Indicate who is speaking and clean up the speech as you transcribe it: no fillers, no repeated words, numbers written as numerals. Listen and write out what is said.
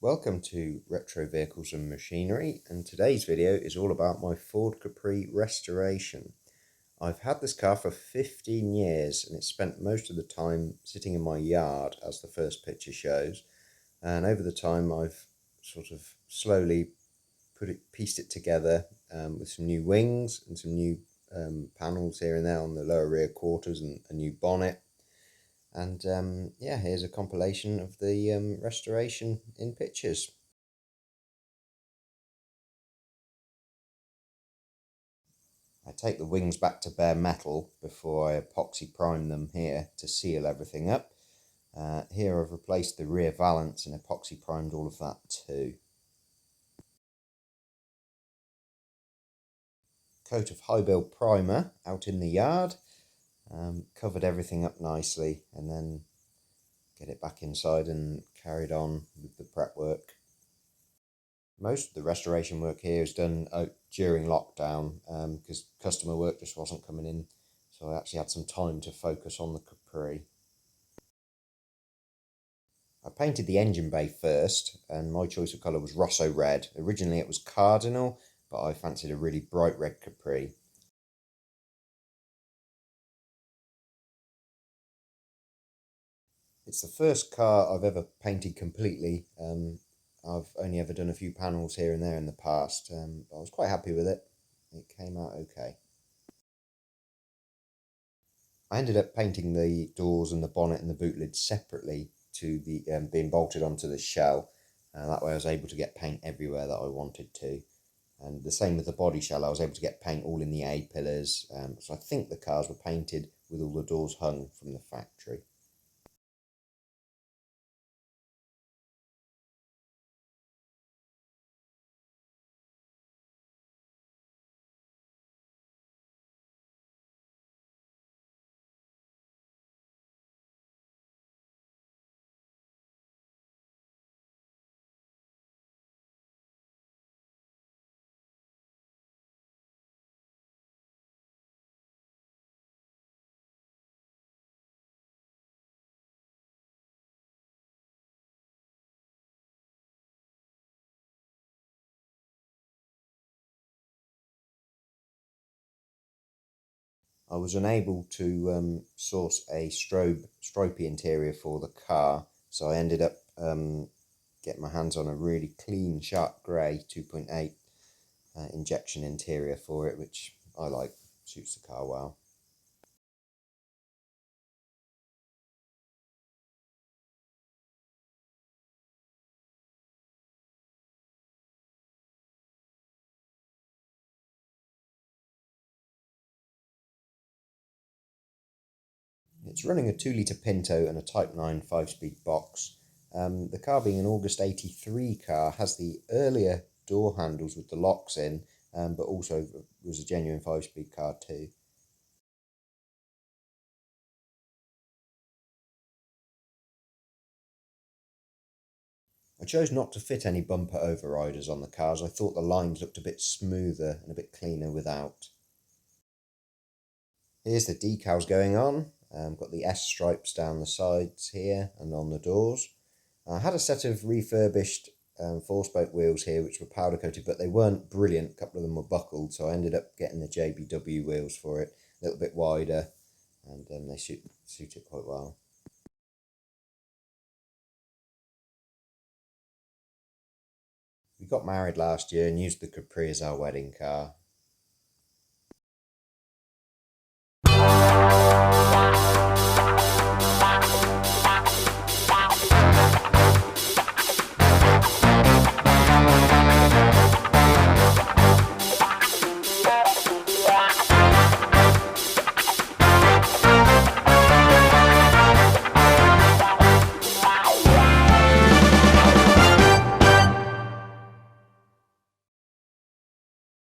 Speaker 1: Welcome to Retro Vehicles and Machinery, and today's video is all about my Ford Capri Restoration. I've had this car for 15 years and it's spent most of the time sitting in my yard, as the first picture shows, and over the time I've sort of slowly pieced it together with some new wings and some new panels here and there on the lower rear quarters and a new bonnet. And yeah, here's a compilation of the restoration in pictures. I take the wings back to bare metal before I epoxy prime them here to seal everything up. Here I've replaced the rear valance and epoxy primed all of that too. Coat of high build primer out in the yard, covered everything up nicely, and then get it back inside and carried on with the prep work. Most of the restoration work here is done during lockdown because customer work just wasn't coming in, so I actually had some time to focus on the Capri. I painted the engine bay first, and my choice of colour was Rosso red. Originally it was Cardinal, but I fancied a really bright red Capri. It's the first car I've ever painted completely. I've only ever done a few panels here and there in the past, but I was quite happy with it. It came out okay. I ended up painting the doors and the bonnet and the boot lid separately to the being bolted onto the shell. That way I was able to get paint everywhere that I wanted to. And the same with the body shell, I was able to get paint all in the A-pillars. So I think the cars were painted with all the doors hung from the factory. I was unable to source a stripy interior for the car, so I ended up getting my hands on a really clean, sharp grey 2.8 injection interior for it, which I like, suits the car well. It's running a 2-litre Pinto and a Type 9 5-speed box. The car, being an August 83 car, has the earlier door handles with the locks in, but also was a genuine 5-speed car too. I chose not to fit any bumper overriders on the cars. I thought the lines looked a bit smoother and a bit cleaner without. Here's the decals going on. Got the S stripes down the sides here and on the doors. I had a set of refurbished 4-spoke wheels here which were powder coated, but they weren't brilliant. A couple of them were buckled, so I ended up getting the JBW wheels for it, a little bit wider, and they suit it quite well. We got married last year and used the Capri as our wedding car.